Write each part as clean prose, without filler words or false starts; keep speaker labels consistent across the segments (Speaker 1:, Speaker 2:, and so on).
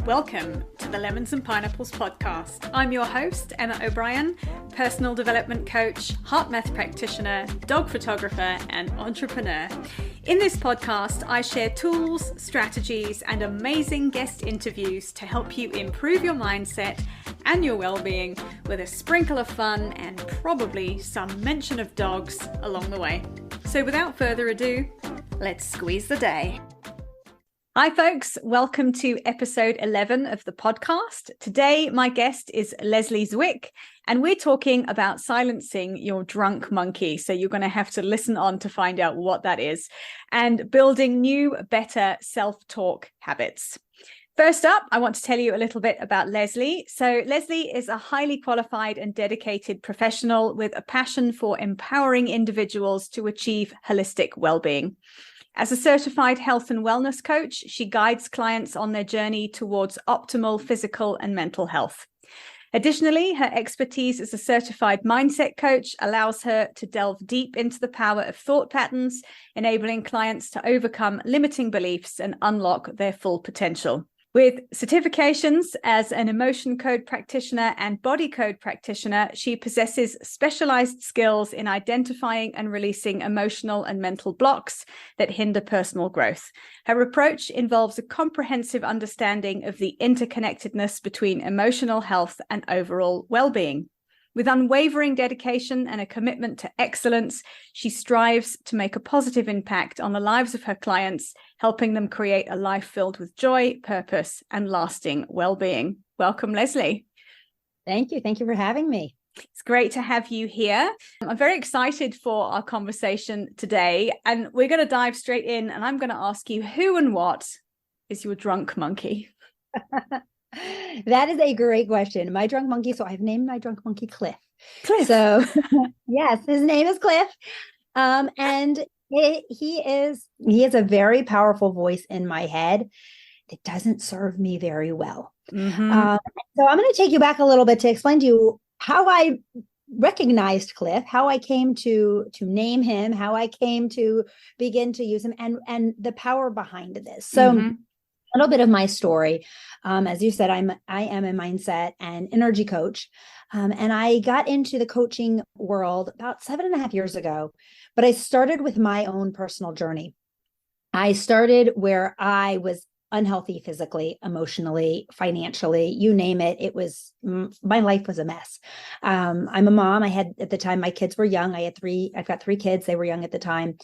Speaker 1: Welcome to the Lemons and Pineapples podcast. I'm your host, Emma O'Brien, personal development coach, HeartMath practitioner, dog photographer, and entrepreneur. In this podcast, I share tools, strategies, and amazing guest interviews to help you improve your mindset and your well-being with a sprinkle of fun and probably some mention of dogs along the way. So without further ado, let's squeeze the day. Hi folks, welcome to episode 11 of the podcast. Today, my guest is Lesley Zwick, and we're talking about silencing your drunk monkey. So you're going to have to listen on to find out what that is, and building new, better self-talk habits. First up, I want to tell you a little bit about Lesley. So Lesley is a highly qualified and dedicated professional with a passion for empowering individuals to achieve holistic well-being. As a certified health and wellness coach, she guides clients on their journey towards optimal physical and mental health. Additionally, her expertise as a certified mindset coach allows her to delve deep into the power of thought patterns, enabling clients to overcome limiting beliefs and unlock their full potential. With certifications as an emotion code practitioner and body code practitioner, she possesses specialized skills in identifying and releasing emotional and mental blocks that hinder personal growth. Her approach involves a comprehensive understanding of the interconnectedness between emotional health and overall well-being. With unwavering dedication and a commitment to excellence, she strives to make a positive impact on the lives of her clients, helping them create a life filled with joy, purpose, and lasting well-being. Welcome, Lesley.
Speaker 2: Thank you. Thank you for having me.
Speaker 1: It's great to have you here. I'm very excited for our conversation today, and we're going to dive straight in, and I'm going to ask you, who and what is your drunk monkey?
Speaker 2: That is a great question. My drunk monkey. So I've named my drunk monkey Cliff.
Speaker 1: Cliff.
Speaker 2: So yes, his name is Cliff. And he is a very powerful voice in my head that doesn't serve me very well.
Speaker 1: Mm-hmm.
Speaker 2: So I'm going to take you back a little bit to explain to you how I recognized Cliff, how I came to name him, how I came to begin to use him, and the power behind this. So a little bit of my story. As you said, I am a mindset and energy coach. And I got into the coaching world about 7.5 years ago, but I started with my own personal journey. I started where I was unhealthy physically, emotionally, financially, you name it. My life was a mess. I'm a mom. I had, at the time, my kids were young. I've got 3 kids. They were young at the time.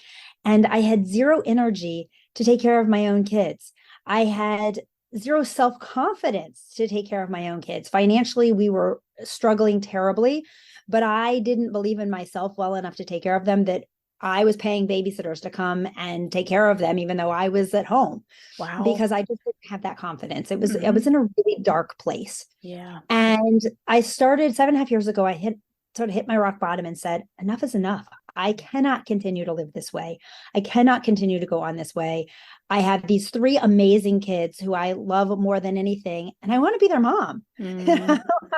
Speaker 2: And I had zero energy to take care of my own kids. I had zero self-confidence to take care of my own kids. Financially, we were struggling terribly, but I didn't believe in myself well enough to take care of them that I was paying babysitters to come and take care of them, even though I was at home.
Speaker 1: Wow.
Speaker 2: Because I just didn't have that confidence. I was in a really dark place.
Speaker 1: Yeah.
Speaker 2: And I started 7.5 years ago. I hit my rock bottom and said, enough is enough. I cannot continue to live this way. I cannot continue to go on this way. I have these 3 amazing kids who I love more than anything, and I want to be their mom.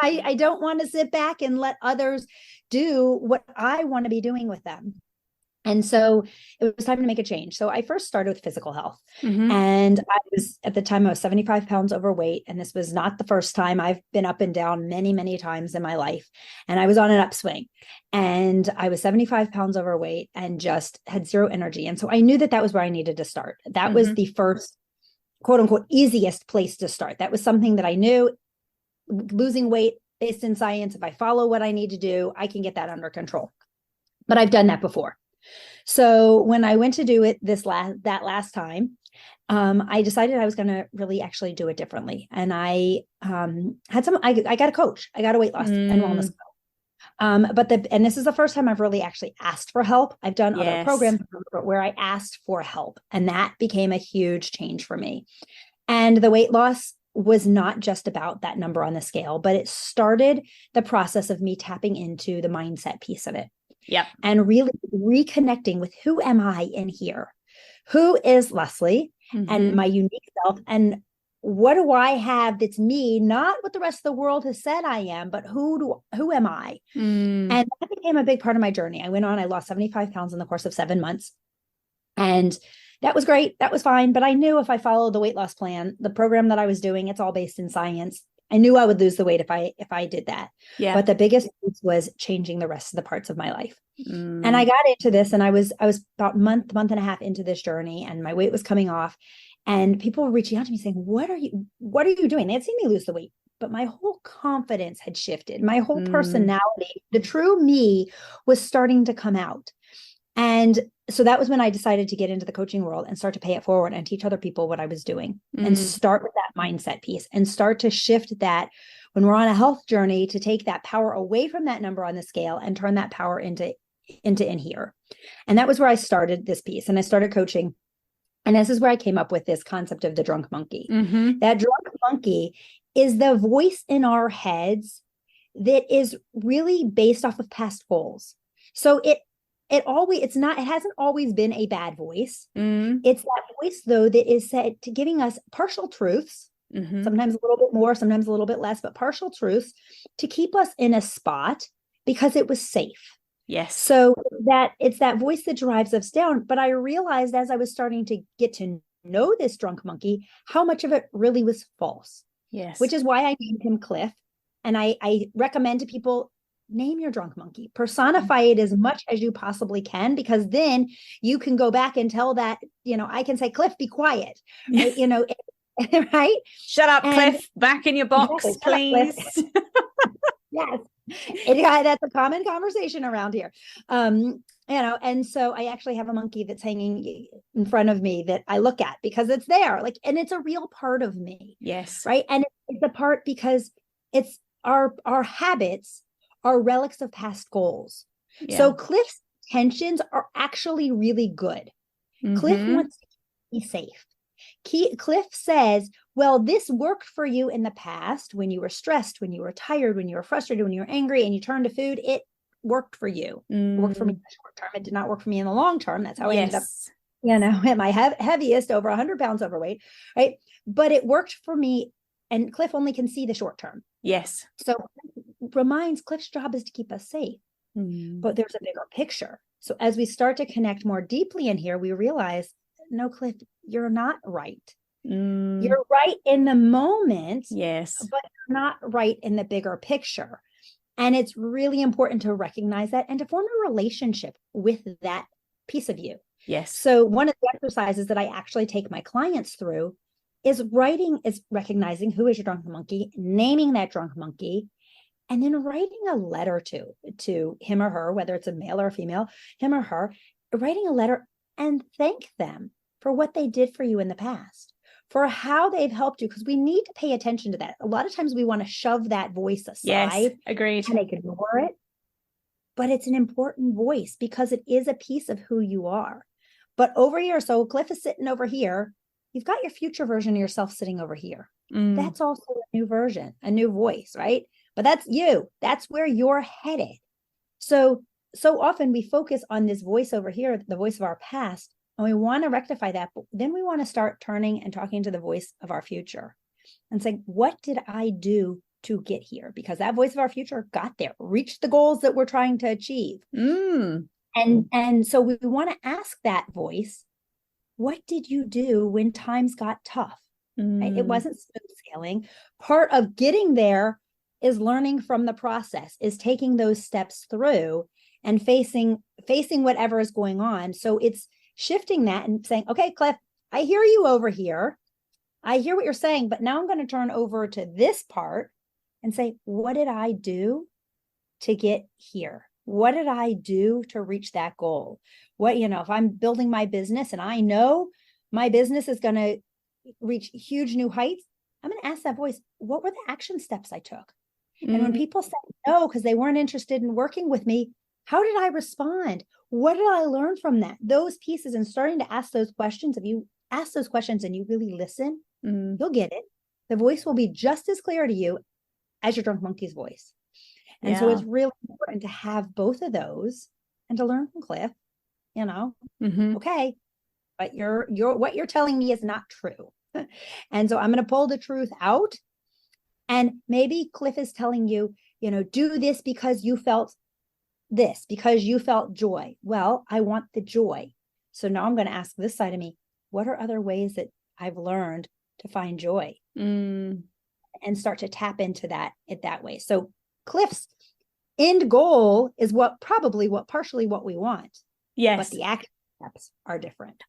Speaker 2: I don't want to sit back and let others do what I want to be doing with them. And so it was time to make a change. So I first started with physical health. And at the time, I was 75 pounds overweight. And this was not the first time. I've been up and down many, many times in my life. And I was on an upswing. And I was 75 pounds overweight and just had zero energy. And so I knew that was where I needed to start. That was the first, quote unquote, easiest place to start. That was something that I knew, losing weight based in science. If I follow what I need to do, I can get that under control. But I've done that before. So when I went to do it that last time, I decided I was going to really actually do it differently. And I I got a coach. I got a weight loss and wellness coach. And this is the first time I've really actually asked for help. I've done other programs where I asked for help, and that became a huge change for me. And the weight loss was not just about that number on the scale, but it started the process of me tapping into the mindset piece of it.
Speaker 1: Yep.
Speaker 2: And really reconnecting with, who am I in here? Who is Lesley and my unique self? And what do I have that's me, not what the rest of the world has said I am, but who am I? And that became a big part of my journey. I lost 75 pounds in the course of 7 months. And that was great. That was fine. But I knew if I followed the weight loss plan, the program that I was doing, it's all based in science. I knew I would lose the weight if I did that.
Speaker 1: Yeah.
Speaker 2: But the biggest piece was changing the rest of the parts of my life. And I got into this, and I was about month and a half into this journey, and my weight was coming off, and people were reaching out to me saying, what are you doing? They had seen me lose the weight, but my whole confidence had shifted. My whole personality, the true me, was starting to come out. And so that was when I decided to get into the coaching world and start to pay it forward and teach other people what I was doing and start with that mindset piece and start to shift that when we're on a health journey, to take that power away from that number on the scale and turn that power into in here. And that was where I started this piece, and I started coaching. And this is where I came up with this concept of the drunk monkey. That drunk monkey is the voice in our heads that is really based off of past goals. So it hasn't always been a bad voice. It's that voice, though, that is said to giving us partial truths, sometimes a little bit more, sometimes a little bit less, but partial truths to keep us in a spot because it was safe.
Speaker 1: Yes.
Speaker 2: So that it's that voice that drives us down. But I realized as I was starting to get to know this drunk monkey, how much of it really was false.
Speaker 1: Yes.
Speaker 2: Which is why I named him Cliff. And I recommend to people, name your drunk monkey, personify it as much as you possibly can, because then you can go back and tell that, I can say, Cliff, be quiet, right? Right?
Speaker 1: Shut up, Cliff, back in your box, please.
Speaker 2: Yes. That's a common conversation around here. And so I actually have a monkey that's hanging in front of me that I look at because it's there, and it's a real part of me.
Speaker 1: Yes.
Speaker 2: Right. And it's a part because it's our habits are relics of past goals. Yeah. So Cliff's intentions are actually really good. Cliff wants to be safe. Cliff says, well, this worked for you in the past when you were stressed, when you were tired, when you were frustrated, when you were angry, and you turned to food. It worked for you. It worked for me in the short term. It did not work for me in the long term. That's how I ended up, at my heaviest, over 100 pounds overweight, right? But it worked for me, and Cliff only can see the short term.
Speaker 1: Yes.
Speaker 2: So reminds Cliff's job is to keep us safe, but there's a bigger picture. So as we start to connect more deeply in here, we realize, no, Cliff, you're not right. You're right in the moment,
Speaker 1: yes,
Speaker 2: but you're not right in the bigger picture. And it's really important to recognize that and to form a relationship with that piece of you.
Speaker 1: Yes.
Speaker 2: So one of the exercises that I actually take my clients through is recognizing who is your drunk monkey, naming that drunk monkey, and then writing a letter to him or her, whether it's a male or a female, him or her, writing a letter and thank them for what they did for you in the past, for how they've helped you, because we need to pay attention to that. A lot of times we want to shove that voice aside.
Speaker 1: Yes, agreed.
Speaker 2: And ignore it. But it's an important voice because it is a piece of who you are. But over here, so Cliff is sitting over here. You've got your future version of yourself sitting over here. That's also a new version, a new voice, right? But that's you. That's where you're headed. So often we focus on this voice over here, the voice of our past, and we want to rectify that. But then we want to start turning and talking to the voice of our future and saying, what did I do to get here? Because that voice of our future got there, reached the goals that we're trying to achieve. And so we want to ask that voice, what did you do when times got tough? Right? It wasn't smooth sailing. Part of getting there is learning from the process, is taking those steps through and facing whatever is going on. So it's shifting that and saying, okay, Cliff, I hear you over here. I hear what you're saying, but now I'm going to turn over to this part and say, what did I do to get here? What did I do to reach that goal? If I'm building my business and I know my business is going to reach huge new heights, I'm going to ask that voice, what were the action steps I took? And when people said no, because they weren't interested in working with me, how did I respond? What did I learn from that? Those pieces, and starting to ask those questions. If you ask those questions and you really listen, you'll get it. The voice will be just as clear to you as your drunk monkey's voice. And so it's really important to have both of those and to learn from Cliff, okay, but what you're telling me is not true. And so I'm going to pull the truth out. And maybe Cliff is telling you, do this because you felt this, because you felt joy. Well, I want the joy. So now I'm going to ask this side of me, what are other ways that I've learned to find joy and start to tap into that way. So Cliff's end goal is partially what we want.
Speaker 1: Yes.
Speaker 2: But the action steps are different.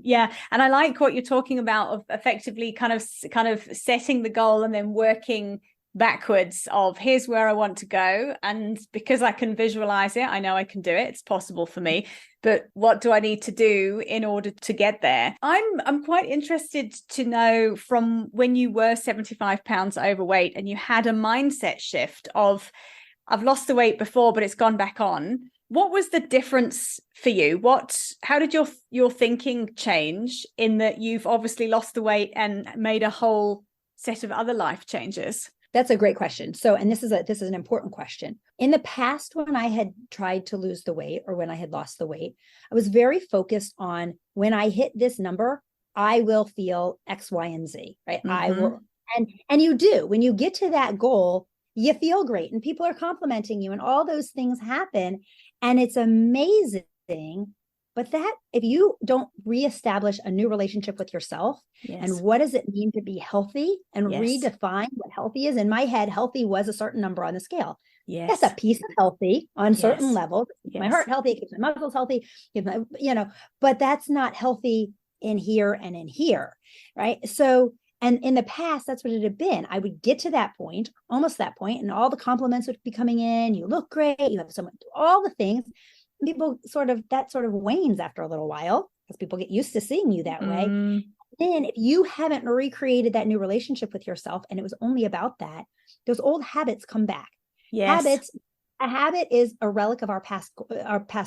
Speaker 1: Yeah. And I like what you're talking about of effectively kind of setting the goal and then working backwards of here's where I want to go. And because I can visualize it, I know I can do it. It's possible for me. But what do I need to do in order to get there? I'm quite interested to know, from when you were 75 pounds overweight and you had a mindset shift of, I've lost the weight before, but it's gone back on. What was the difference for you? How did your thinking change, in that you've obviously lost the weight and made a whole set of other life changes?
Speaker 2: That's a great question. So, and this is an important question. In the past, when I had tried to lose the weight or when I had lost the weight, I was very focused on, when I hit this number, I will feel X, Y, and Z, right? I will. And you do, when you get to that goal, you feel great and people are complimenting you and all those things happen. And it's amazing. But that, if you don't reestablish a new relationship with yourself, and what does it mean to be healthy, and redefine what healthy is. In my head, healthy was a certain number on the scale. That's a piece of healthy on certain levels. My heart healthy, it keeps my muscles healthy, but that's not healthy in here and in here, right? So, and in the past, that's what it had been. I would get to that point, almost that point, and all the compliments would be coming in. You look great. You have someone do all the things. People that wanes after a little while, because people get used to seeing you that way. Then if you haven't recreated that new relationship with yourself, and it was only about that, those old habits come back. A habit is a relic of our past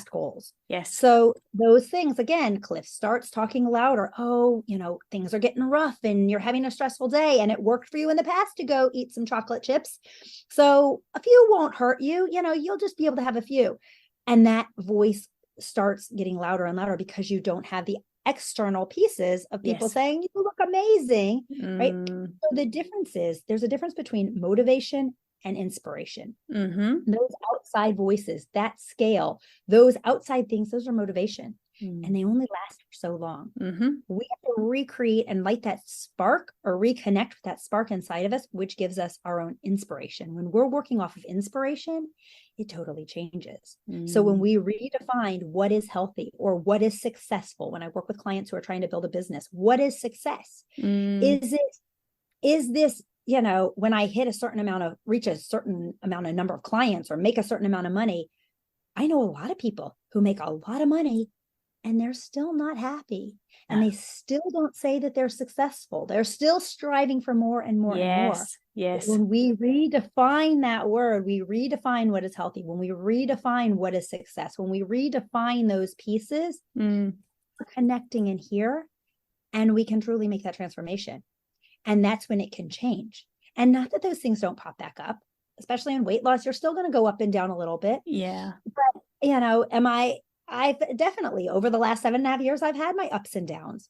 Speaker 2: goals. So those things, again, Cliff starts talking louder. Oh, things are getting rough and you're having a stressful day, and it worked for you in the past to go eat some chocolate chips. So a few won't hurt you. You'll just be able to have a few. And that voice starts getting louder and louder because you don't have the external pieces of people saying, you look amazing, right? So the difference is, there's a difference between motivation and inspiration. Those outside voices, that scale, those outside things, those are motivation. And they only last for so long. We have to recreate and light that spark, or reconnect with that spark inside of us, which gives us our own inspiration. When we're working off of inspiration, it totally changes. So when we redefine what is healthy or what is successful, when I work with clients who are trying to build a business, what is success? Is this, when I reach a certain amount of number of clients or make a certain amount of money? I know a lot of people who make a lot of money and they're still not happy. And they still don't say that they're successful. They're still striving for more and more and more. But when we redefine that word, we redefine what is healthy. When we redefine what is success, when we redefine those pieces, we're connecting in here, and we can truly make that transformation. And that's when it can change. And not that those things don't pop back up, especially in weight loss. You're still going to go up and down a little bit. But, I've definitely, over the last 7.5 years, I've had my ups and downs.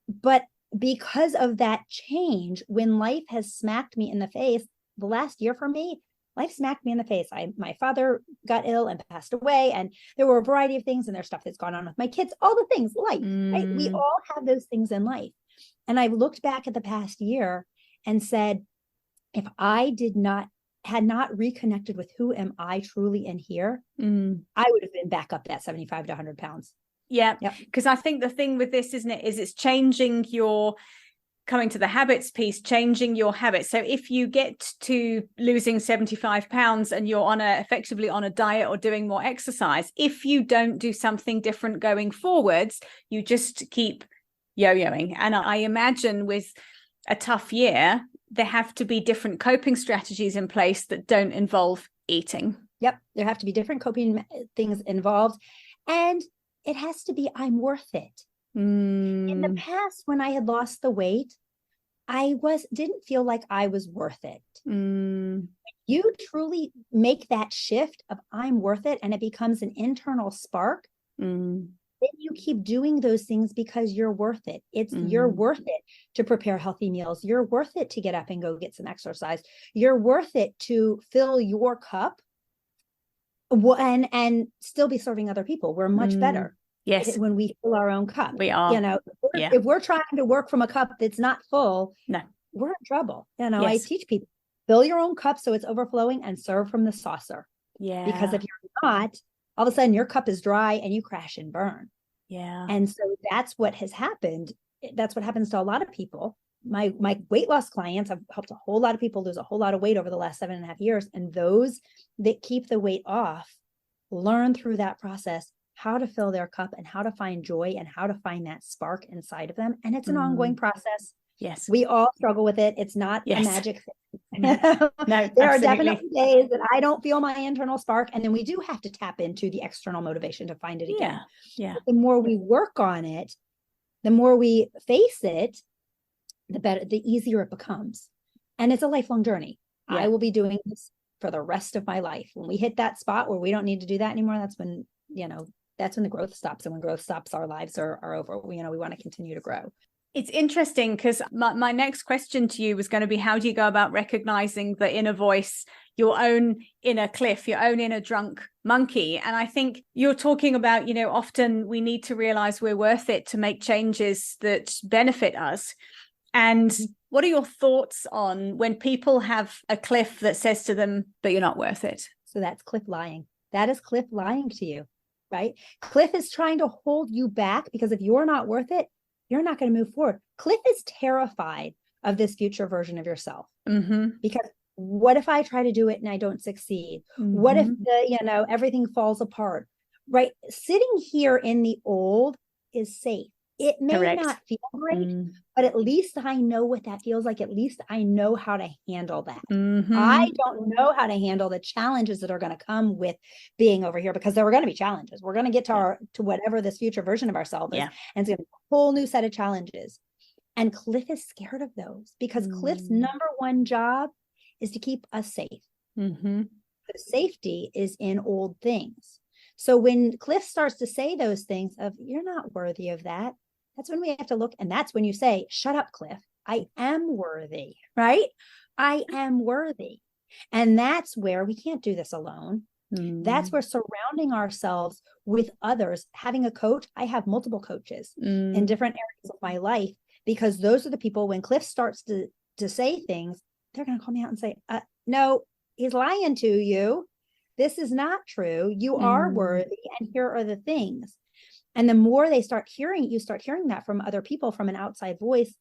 Speaker 2: But because of that change, when life has smacked me in the face, the last year for me, life smacked me in the face. My father got ill and passed away, and there were a variety of things, and there's stuff that's gone on with my kids, all the things, life, right? We all have those things in life. And I've looked back at the past year and said, if I had not reconnected with who am I truly in here, I would have been back up that 75 to 100 pounds.
Speaker 1: Because I think the thing with this, isn't it, is it's changing coming to the habits piece, changing your habits. So if you get to losing 75 pounds and you're effectively on a diet or doing more exercise, if you don't do something different going forwards, you just keep yo-yoing. And I imagine with a tough year, there have to be different coping strategies in place that don't involve eating.
Speaker 2: There have to be different coping things involved. And it has to be, I'm worth it. In the past, when I had lost the weight, I didn't feel like I was worth it. You truly make that shift of I'm worth it, and it becomes an internal spark. Then you keep doing those things because you're worth it. You're worth it to prepare healthy meals. You're worth it to get up and go get some exercise. You're worth it to fill your cup and still be serving other people. We're much better.
Speaker 1: Yes.
Speaker 2: When we fill our own cup.
Speaker 1: We are.
Speaker 2: You know, if we're trying to work from a cup that's not full,
Speaker 1: no,
Speaker 2: we're in trouble. You know, I teach people, fill your own cup so it's overflowing and serve from the saucer.
Speaker 1: Yeah.
Speaker 2: Because if you're not, all of a sudden your cup is dry and you crash and burn.
Speaker 1: Yeah.
Speaker 2: And so that's what has happened. That's what happens to a lot of people. My weight loss clients, I've helped a whole lot of people lose a whole lot of weight over the last 7.5 years. And those that keep the weight off learn through that process how to fill their cup and how to find joy and how to find that spark inside of them. And it's an ongoing process.
Speaker 1: Yes.
Speaker 2: We all struggle with it. It's not a magic thing.
Speaker 1: No,
Speaker 2: there are definitely days that I don't feel my internal spark. And then we do have to tap into the external motivation to find it again.
Speaker 1: Yeah.
Speaker 2: But the more we work on it, the more we face it, the better, the easier it becomes. And it's a lifelong journey. Yeah. I will be doing this for the rest of my life. When we hit that spot where we don't need to do that anymore, that's when, that's when the growth stops. And when growth stops, our lives are over. We want to continue to grow.
Speaker 1: It's interesting because my next question to you was going to be, how do you go about recognizing the inner voice, your own inner Cliff, your own inner drunk monkey? And I think you're talking about, often we need to realize we're worth it to make changes that benefit us. And what are your thoughts on when people have a Cliff that says to them, but you're not worth it?
Speaker 2: So that's Cliff lying. That is Cliff lying to you, right? Cliff is trying to hold you back because if you're not worth it, you're not going to move forward. Cliff is terrified of this future version of yourself. Because what if I try to do it and I don't succeed? What if everything falls apart, right? Sitting here in the old is safe. It may not feel great, but at least I know what that feels like. At least I know how to handle that. I don't know how to handle the challenges that are going to come with being over here, because there are going to be challenges. We're going to get to whatever this future version of ourselves is. And it's going to be a whole new set of challenges. And Cliff is scared of those because Cliff's number one job is to keep us safe. The safety is in old things. So when Cliff starts to say those things of, you're not worthy of that, that's when we have to look. And that's when you say, shut up, Cliff. I am worthy, right? I am worthy. And that's where we can't do this alone. That's where surrounding ourselves with others, having a coach. I have multiple coaches in different areas of my life, because those are the people, when Cliff starts to say things, they're going to call me out and say, no, he's lying to you. This is not true. You are worthy. And here are the things. And the more they start hearing that from other people, from an outside voice,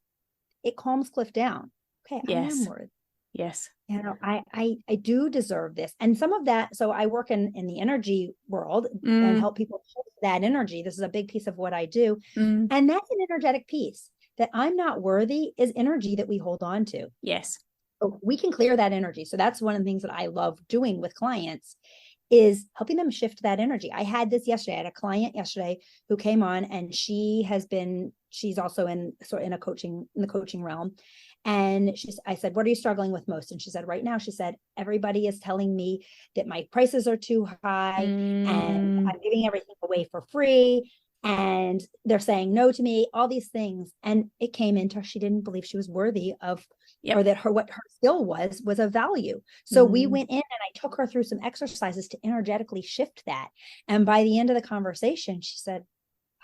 Speaker 2: it calms Cliff down. Okay, I am worthy.
Speaker 1: Yes.
Speaker 2: I do deserve this. And some of that, so I work in the energy world and help people hold that energy. This is a big piece of what I do. And that's an energetic piece. That I'm not worthy is energy that we hold on to.
Speaker 1: Yes.
Speaker 2: So we can clear that energy. So that's one of the things that I love doing with clients, is helping them shift that energy. I had this yesterday. I had a client yesterday who came on, and she's also in the coaching realm. And I said, what are you struggling with most? And she said, right now, she said, everybody is telling me that my prices are too high and I'm giving everything away for free. And they're saying no to me, all these things. And it came into her, she didn't believe she was worthy of, or that what her skill was of value. So we went in and I took her through some exercises to energetically shift that. And by the end of the conversation, she said,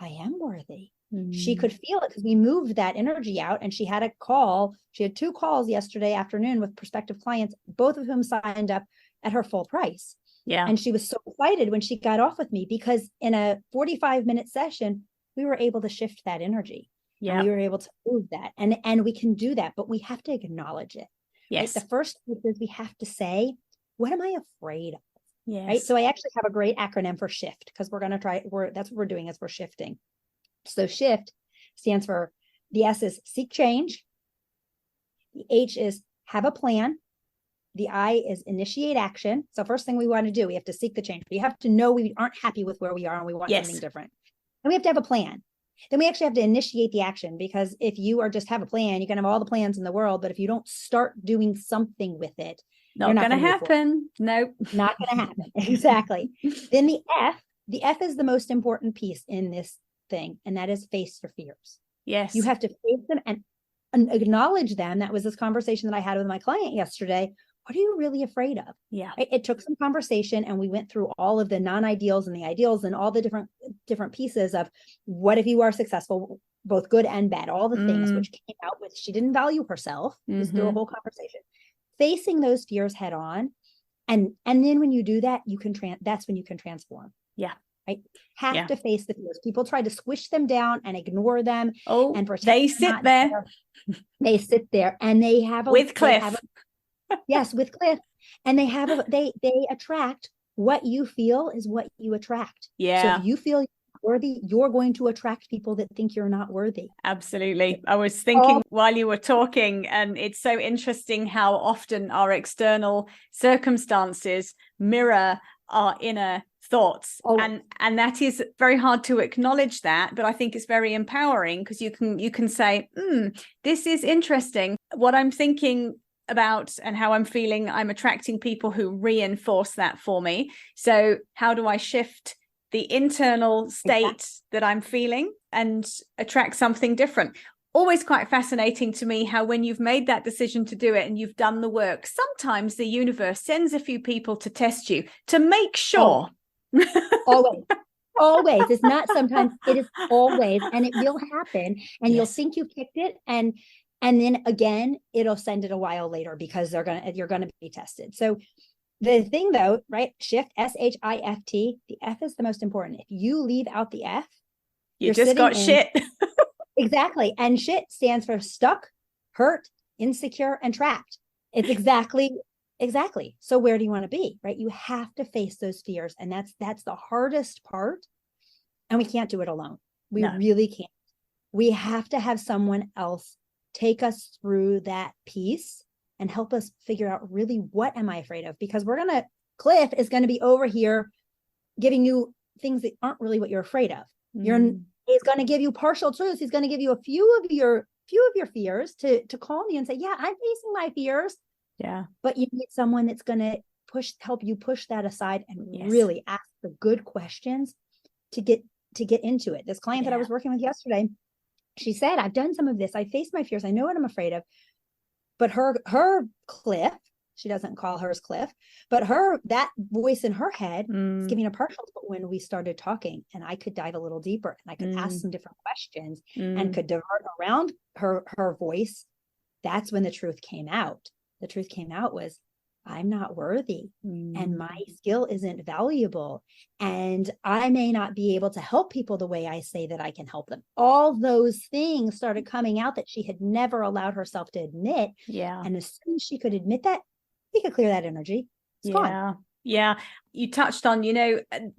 Speaker 2: I am worthy. She could feel it because we moved that energy out. And she had a call. She had 2 calls yesterday afternoon with prospective clients, both of whom signed up at her full price. Yeah. And she was so excited when she got off with me, because in a 45-minute session, we were able to shift that energy. Yeah. And we were able to move that. And we can do that, but we have to acknowledge it. Yes. Right? The first thing is we have to say, what am I afraid of? Yes. Right. So I actually have a great acronym for SHIFT, because that's what we're doing, is we're shifting. So SHIFT stands for, the S is seek change. The H is have a plan. The I is initiate action. So first thing we want to do, we have to seek the change. We have to know we aren't happy with where we are and we want something different. And we have to have a plan. Then we actually have to initiate the action, because if you are just have a plan, you can have all the plans in the world, but if you don't start doing something with it,
Speaker 1: not going to happen. Nope.
Speaker 2: Not going to happen. Exactly. Then the F is the most important piece in this thing. And that is face your fears. Yes. You have to face them and acknowledge them. That was this conversation that I had with my client yesterday. what are you really afraid of?
Speaker 1: Yeah.
Speaker 2: Right? It took some conversation, and we went through all of the non-ideals and the ideals and all the different pieces of what if you are successful, both good and bad, all the things, which came out with she didn't value herself. Just through a whole conversation, facing those fears head on. And then when you do that, that's when you can transform.
Speaker 1: Yeah.
Speaker 2: Right. Have to face the fears. People try to squish them down and ignore them.
Speaker 1: Oh,
Speaker 2: and pretend
Speaker 1: they sit there.
Speaker 2: They sit there and they have
Speaker 1: with Cliff.
Speaker 2: Yes, with Cliff. And they attract what you feel is what you attract.
Speaker 1: Yeah.
Speaker 2: So if you feel worthy, you're going to attract people that think you're not worthy.
Speaker 1: Absolutely. I was thinking while you were talking, and it's so interesting how often our external circumstances mirror our inner thoughts. And that is very hard to acknowledge that, but I think it's very empowering, because you can say, this is interesting. What I'm thinking about and how I'm feeling, I'm attracting people who reinforce that for me. So how do I shift the internal state that I'm feeling and attract something different? Always quite fascinating to me how when you've made that decision to do it and you've done the work, sometimes the universe sends a few people to test you to make sure. Always. It's not sometimes, it is always, and it will happen, and you'll think you kicked it, and then again it'll send it a while later, because you're gonna be tested. So the thing though, right? Shift, SHIFT, the F is the most important. If you leave out the F, you just got shit.
Speaker 2: Exactly. And shit stands for stuck, hurt, insecure, and trapped. It's exactly. So where do you want to be, right? You have to face those fears. And that's the hardest part. And we can't do it alone. We really can't. We have to have someone else take us through that piece and help us figure out really, what am I afraid of? Because Cliff is going to be over here giving you things that aren't really what you're afraid of. He's going to give you partial truths. He's going to give you a few of your fears to calm you and say, yeah, I'm facing my fears.
Speaker 1: Yeah.
Speaker 2: But you need someone that's going to help you push that aside and really ask the good questions to get into it. This client that I was working with yesterday, she said, I've done some of this. I faced my fears. I know what I'm afraid of. But her Cliff, she doesn't call hers Cliff, but that voice in her head is giving her partials. But when we started talking, and I could dive a little deeper, and I could ask some different questions and could divert around her voice, that's when the truth came out. The truth came out was, I'm not worthy, and my skill isn't valuable, and I may not be able to help people the way I say that I can help them. All those things started coming out that she had never allowed herself to admit.
Speaker 1: Yeah.
Speaker 2: And as soon as she could admit that, we could clear that energy. It's gone.
Speaker 1: Yeah. You touched on,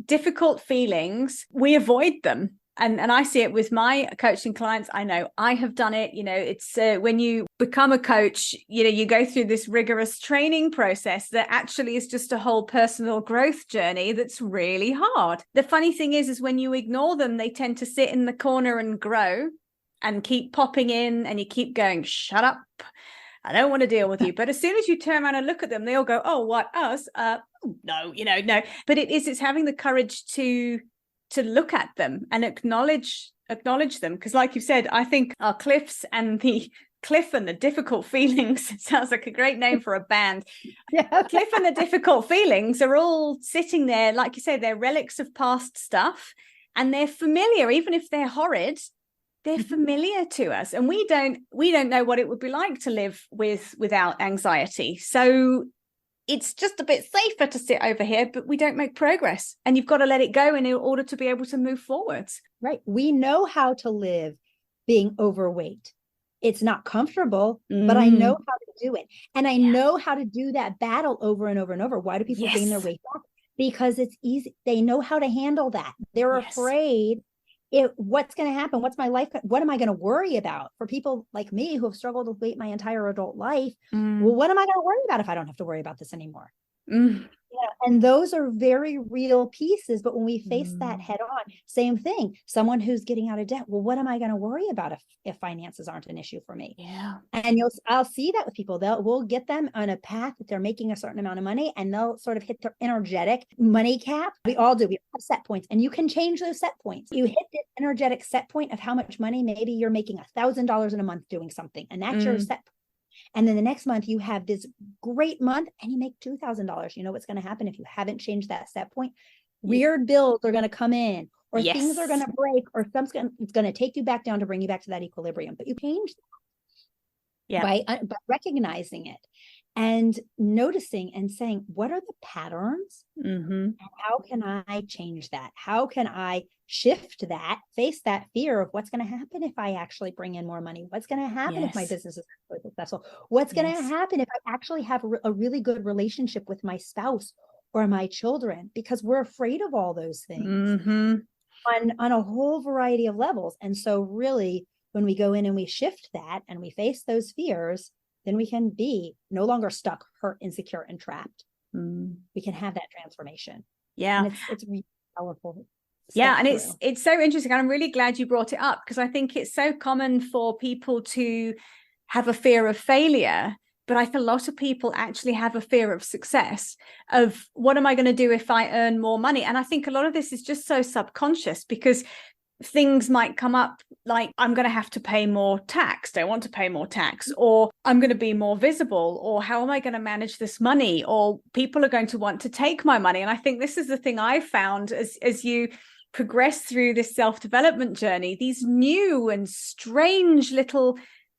Speaker 1: difficult feelings, we avoid them. And I see it with my coaching clients. I know I have done it. It's when you become a coach, you go through this rigorous training process that actually is just a whole personal growth journey that's really hard. The funny thing is when you ignore them, they tend to sit in the corner and grow and keep popping in, and you keep going, shut up, I don't want to deal with you. But as soon as you turn around and look at them, they all go, oh, what, us? No. But it's having the courage to look at them and acknowledge them, because like you said, I think our Cliff and the difficult feelings sounds like a great name for a band. Cliff and the difficult feelings are all sitting there, like you say, they're relics of past stuff, and they're familiar. Even if they're horrid, they're familiar to us, and we don't know what it would be like to live without anxiety. So it's just a bit safer to sit over here, but we don't make progress, and you've got to let it go in order to be able to move forwards.
Speaker 2: Right. We know how to live being overweight. It's not comfortable, but I know how to do it. And I know how to do that battle over and over and over. Why do people gain their weight back? Because it's easy. They know how to handle that. They're afraid. What's going to happen? What's my life? What am I going to worry about? For people like me who have struggled with weight my entire adult life, well, what am I going to worry about if I don't have to worry about this anymore? And those are very real pieces. But when we face that head on, same thing. Someone who's getting out of debt. Well, what am I going to worry about if finances aren't an issue for me?
Speaker 1: Yeah.
Speaker 2: And I'll see that with people. We'll get them on a path that they're making a certain amount of money, and they'll sort of hit their energetic money cap. We all do. We have set points, and you can change those set points. You hit the energetic set point of how much money. Maybe you're making $1,000 in a month doing something, and that's your set point. And then the next month you have this great month and you make $2,000. You know what's going to happen if you haven't changed that set point? Weird bills are going to come in, or things are going to break, or it's going to take you back down to bring you back to that equilibrium. But you changed by recognizing it and noticing and saying, what are the patterns? And how can I change that? How can I shift that, face that fear of what's going to happen if I actually bring in more money? What's going to happen if my business is successful? What's going to happen if I actually have a really good relationship with my spouse or my children? Because we're afraid of all those things on a whole variety of levels. And so really, when we go in and we shift that and we face those fears, then we can be no longer stuck, hurt, insecure, and trapped. We can have that transformation.
Speaker 1: Yeah.
Speaker 2: And it's really powerful.
Speaker 1: Yeah. And it's so interesting. And I'm really glad you brought it up, because I think it's so common for people to have a fear of failure. But I feel a lot of people actually have a fear of success, of what am I going to do if I earn more money? And I think a lot of this is just so subconscious, because things might come up like, I'm going to have to pay more tax. Don't want to pay more tax, or I'm going to be more visible, or how am I going to manage this money? Or people are going to want to take my money. And I think this is the thing I've found as you progress through this self-development journey, these new and strange little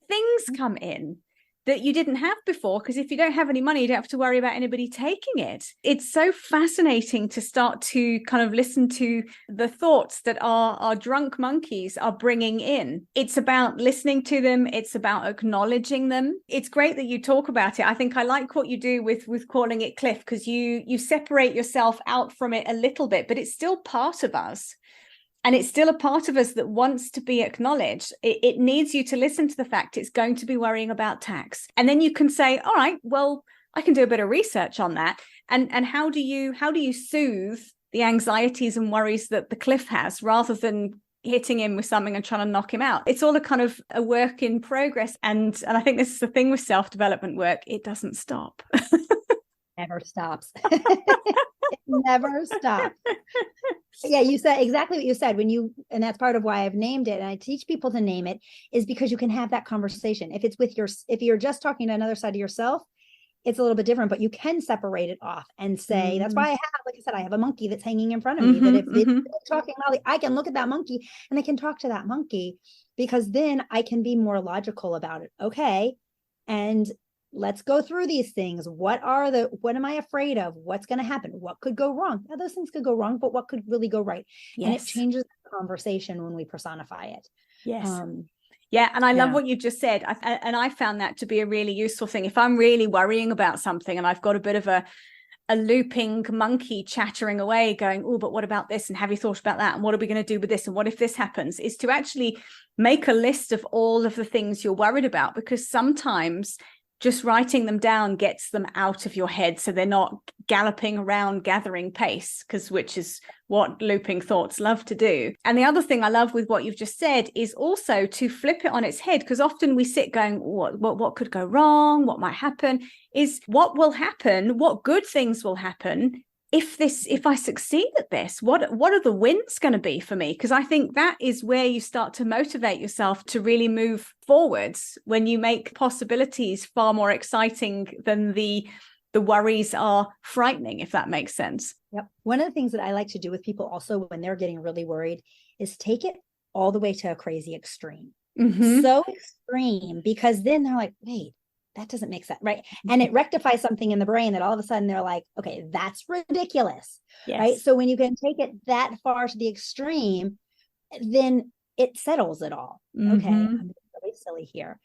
Speaker 1: things come in that you didn't have before, because if you don't have any money, you don't have to worry about anybody taking it. It's so fascinating to start to kind of listen to the thoughts that our drunk monkeys are bringing in. It's about listening to them. It's about acknowledging them. It's great that you talk about it. I think I like what you do with calling it Cliff, because you separate yourself out from it a little bit, but it's still part of us. And it's still a part of us that wants to be acknowledged. It needs you to listen to the fact it's going to be worrying about tax. And then you can say, all right, well, I can do a bit of research on that. And how do you soothe the anxieties and worries that the Cliff has, rather than hitting him with something and trying to knock him out? It's all a kind of a work in progress. And I think this is the thing with self-development work. It doesn't stop.
Speaker 2: Never stops. It never stops. Yeah, you said exactly what you said and that's part of why I've named it. And I teach people to name it, is because you can have that conversation. If you're just talking to another side of yourself, it's a little bit different, but you can separate it off and say, that's why like I said, I have a monkey that's hanging in front of me, that if it's talking loudly, I can look at that monkey and I can talk to that monkey, because then I can be more logical about it. Okay. And let's go through these things. What am I afraid of? What's going to happen? What could go wrong? Now, those things could go wrong, but what could really go right? Yes. And it changes the conversation when we personify it.
Speaker 1: Yes. And I love what you've just said. And I found that to be a really useful thing. If I'm really worrying about something and I've got a bit of a looping monkey chattering away going, oh, but what about this? And have you thought about that? And what are we going to do with this? And what if this happens? Is to actually make a list of all of the things you're worried about, because sometimes just writing them down gets them out of your head, so they're not galloping around gathering pace, which is what looping thoughts love to do. And the other thing I love with what you've just said is also to flip it on its head, because often we sit going, what could go wrong? What might happen? Is what will happen? What good things will happen if I succeed at this? What are the wins going to be for me? Because I think that is where you start to motivate yourself to really move forwards, when you make possibilities far more exciting than the worries are frightening, if that makes sense.
Speaker 2: Yep. One of the things that I like to do with people also when they're getting really worried is take it all the way to a crazy extreme. So extreme, because then they're like, wait, that doesn't make sense, right? And it rectifies something in the brain that all of a sudden they're like, okay, that's ridiculous, right? So when you can take it that far to the extreme, then it settles it all. Okay, I'm being really silly here.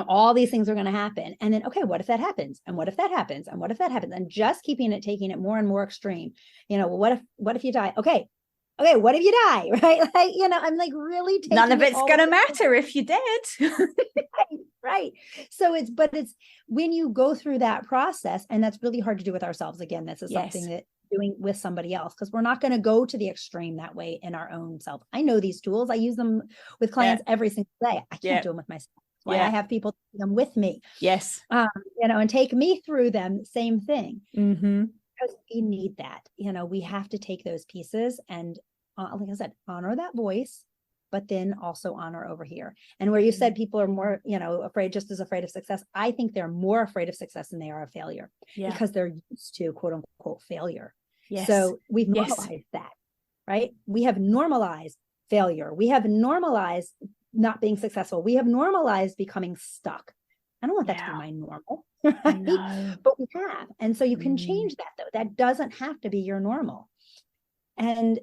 Speaker 2: All these things are going to happen. And then, okay, what if that happens? And what if that happens? And what if that happens? And just taking it more and more extreme. What if you die? Okay, what if you die? Right? Like, I'm like really taking
Speaker 1: none of it's going to matter if you're dead.
Speaker 2: Right. So it's when you go through that process, and that's really hard to do with ourselves. Again, this is something that doing with somebody else, because we're not going to go to the extreme that way in our own self. I know these tools. I use them with clients every single day. I can't do them with myself. That's why I have people do them with me.
Speaker 1: Yes.
Speaker 2: And take me through them. Same thing. Because we need that. We have to take those pieces and, like I said, honor that voice, but then also honor over here. And where you said people are more, afraid, just as afraid of success, I think they're more afraid of success than they are of failure, because they're used to quote unquote failure.
Speaker 1: Yes.
Speaker 2: So we've normalized that, right? We have normalized failure. We have normalized not being successful. We have normalized becoming stuck. I don't want that to be my normal, right?
Speaker 1: No.
Speaker 2: But we have. And so you can change that, though. That doesn't have to be your normal. And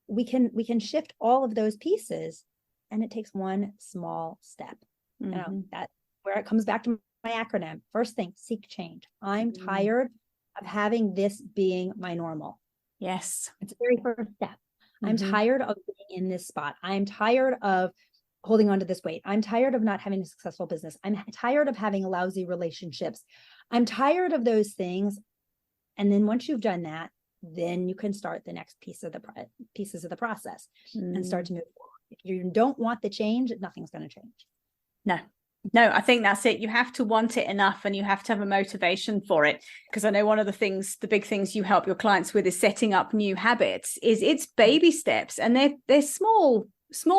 Speaker 2: we can shift all of those pieces, and it takes one small step. That where it comes back to my acronym. First thing, seek change. I'm tired of having this being my normal.
Speaker 1: Yes.
Speaker 2: It's the very first step. I'm tired of being in this spot. I'm tired of holding on to this weight. I'm tired of not having a successful business. I'm tired of having lousy relationships. I'm tired of those things. And then once you've done that, then you can start the next pieces of the process and start to move forward. If you don't want the change, nothing's going to change.
Speaker 1: No, I think that's it. You have to want it enough, and you have to have a motivation for it. Because I know one of the big things you help your clients with is setting up new habits. It's baby steps, and they're small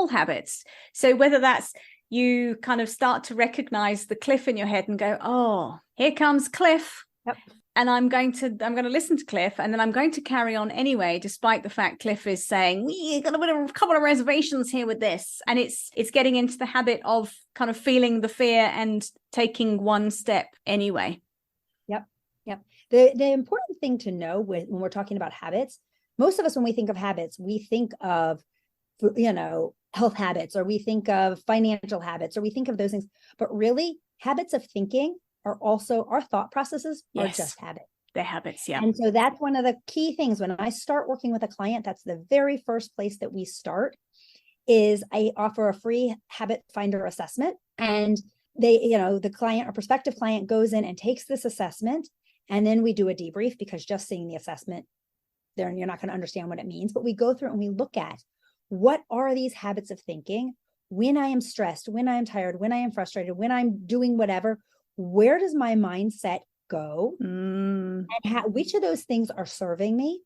Speaker 1: habits. So whether that's you kind of start to recognize the cliff in your head and go, oh, here comes Cliff.
Speaker 2: Yep.
Speaker 1: And I'm going to listen to Cliff, and then I'm going to carry on anyway, despite the fact Cliff is saying, we got a couple of reservations here with this. And it's getting into the habit of kind of feeling the fear and taking one step anyway. Yep.
Speaker 2: The important thing to know when we're talking about habits, most of us, when we think of habits, we think of, health habits, or we think of financial habits, or we think of those things. But really, habits of thinking are also, our thought processes are just habits.
Speaker 1: They're habits, yeah.
Speaker 2: And so that's one of the key things when I start working with a client. That's the very first place that we start. Is I offer a free habit finder assessment, and they, the client or prospective client goes in and takes this assessment, and then we do a debrief, because just seeing the assessment, you're not going to understand what it means. But we go through and we look at, what are these habits of thinking when I am stressed, when I am tired, when I am frustrated, when I'm doing whatever. Where does my mindset go? And which of those things are serving me,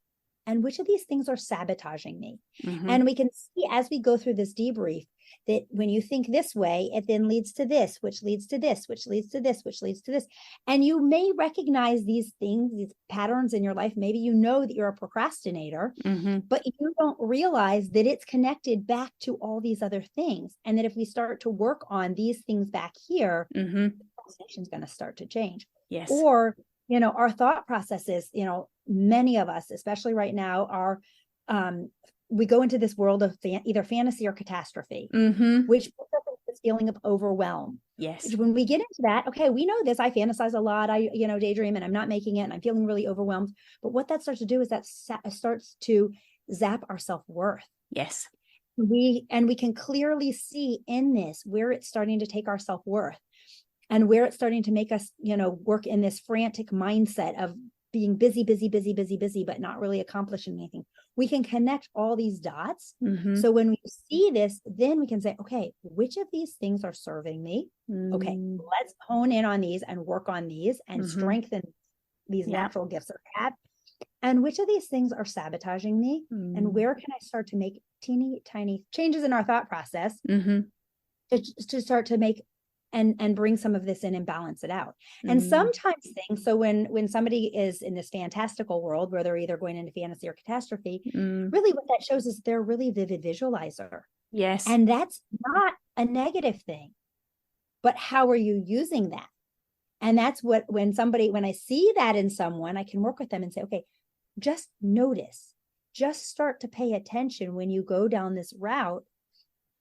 Speaker 2: and which of these things are sabotaging me? And we can see, as we go through this debrief, that when you think this way, it then leads to this, which leads to this, which leads to this, which leads to this. And you may recognize these things, these patterns in your life. Maybe you know that you're a procrastinator, but you don't realize that it's connected back to all these other things. And that if we start to work on these things back here, the conversation is going to start to change.
Speaker 1: Yes.
Speaker 2: Or, our thought processes, many of us, especially right now, are, we go into this world of either fantasy or catastrophe, which puts us into this feeling of overwhelm.
Speaker 1: Yes.
Speaker 2: When we get into that, okay, we know this. I fantasize a lot. I, daydream, and I'm not making it, and I'm feeling really overwhelmed. But what that starts to do is that starts to zap our self-worth.
Speaker 1: Yes.
Speaker 2: We can clearly see in this where it's starting to take our self-worth, and where it's starting to make us, work in this frantic mindset of being busy, but not really accomplishing anything. We can connect all these dots. So when we see this, then we can say, okay, which of these things are serving me? Okay, let's hone in on these and work on these and strengthen these natural gifts that I have. And which of these things are sabotaging me? And where can I start to make teeny tiny changes in our thought process to start to make and bring some of this in and balance it out. And sometimes things, so when somebody is in this fantastical world where they're either going into fantasy or catastrophe, really what that shows is they're really vivid visualizer.
Speaker 1: Yes.
Speaker 2: And that's not a negative thing, but how are you using that? And that's what, when I see that in someone, I can work with them and say, okay, just notice, just start to pay attention when you go down this route.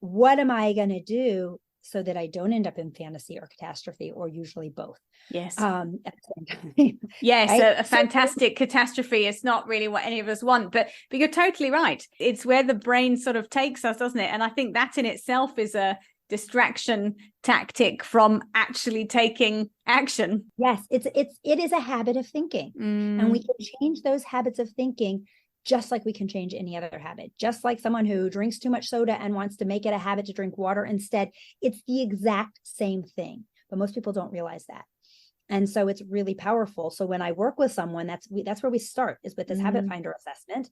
Speaker 2: What am I going to do so that I don't end up in fantasy or catastrophe, or usually both?
Speaker 1: Yes.
Speaker 2: At the same time.
Speaker 1: Yes,
Speaker 2: right?
Speaker 1: a fantastic catastrophe is not really what any of us want, but you're totally right. It's where the brain sort of takes us, doesn't it? And I think that in itself is a distraction tactic from actually taking action.
Speaker 2: Yes, it is a habit of thinking, and we can change those habits of thinking just like we can change any other habit. Just like someone who drinks too much soda and wants to make it a habit to drink water instead, it's the exact same thing. But most people don't realize that. And so it's really powerful. So when I work with someone, that's where we start, is with this habit finder assessment,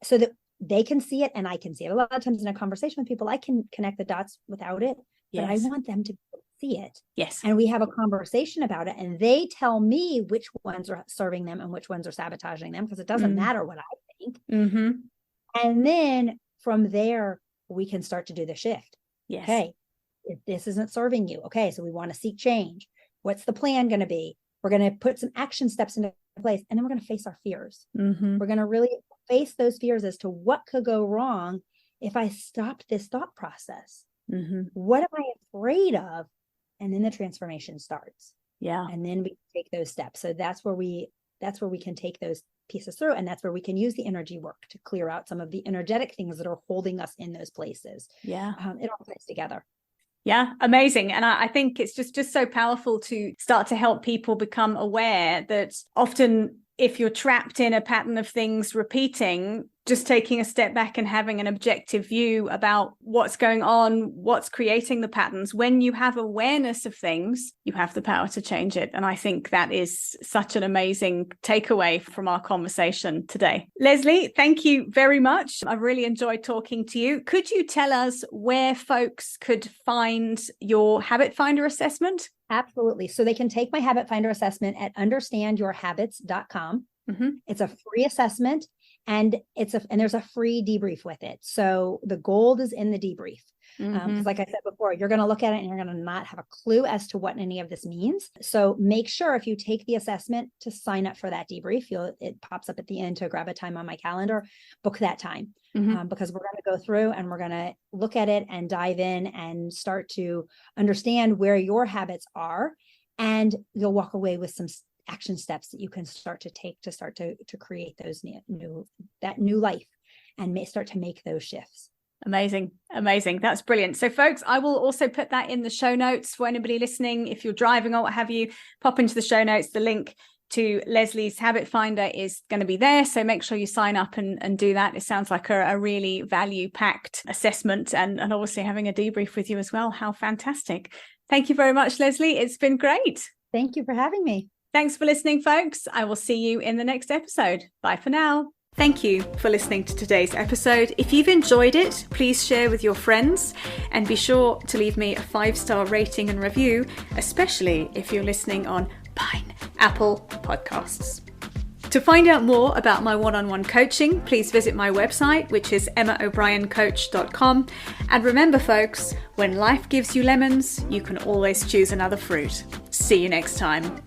Speaker 2: so that they can see it and I can see it. A lot of times in a conversation with people, I can connect the dots without it, but I want them to see it.
Speaker 1: Yes.
Speaker 2: And we have a conversation about it, and they tell me which ones are serving them and which ones are sabotaging them, because it doesn't matter what I think. And then from there, we can start to do the shift.
Speaker 1: Yes.
Speaker 2: Okay, if this isn't serving you, okay, so we want to seek change. What's the plan going to be? We're going to put some action steps into place, and then we're going to face our fears. We're going to really face those fears as to what could go wrong if I stopped this thought process. What am I afraid of? And then the transformation starts.
Speaker 1: Yeah.
Speaker 2: And then we take those steps. So that's where we can take those pieces through. And that's where we can use the energy work to clear out some of the energetic things that are holding us in those places.
Speaker 1: Yeah.
Speaker 2: It all plays together.
Speaker 1: Yeah, amazing. And I think it's just so powerful to start to help people become aware that often if you're trapped in a pattern of things repeating, just taking a step back and having an objective view about what's going on, what's creating the patterns. When you have awareness of things, you have the power to change it. And I think that is such an amazing takeaway from our conversation today. Lesley, thank you very much. I really enjoyed talking to you. Could you tell us where folks could find your Habit Finder assessment?
Speaker 2: Absolutely. So they can take my Habit Finder assessment at understandyourhabits.com. It's a free assessment, and there's a free debrief with it. So the gold is in the debrief. Because like I said before, you're going to look at it and you're going to not have a clue as to what any of this means. So make sure if you take the assessment to sign up for that debrief. It pops up at the end to grab a time on my calendar, book that time. Because we're going to go through and we're going to look at it and dive in and start to understand where your habits are. And you'll walk away with some action steps that you can start to take to start to create those new life and start to make those shifts.
Speaker 1: Amazing. That's brilliant. So folks, I will also put that in the show notes for anybody listening. If you're driving or what have you, pop into the show notes. The link to Lesley's Habit Finder is going to be there. So make sure you sign up and do that. It sounds like a really value-packed assessment, and obviously having a debrief with you as well. How fantastic. Thank you very much, Lesley. It's been great.
Speaker 2: Thank you for having me.
Speaker 1: Thanks for listening, folks. I will see you in the next episode. Bye for now. Thank you for listening to today's episode. If you've enjoyed it, please share with your friends and be sure to leave me a 5-star rating and review, especially if you're listening on Apple Podcasts. To find out more about my one-on-one coaching, please visit my website, which is emmaobriencoach.com. And remember, folks, when life gives you lemons, you can always choose another fruit. See you next time.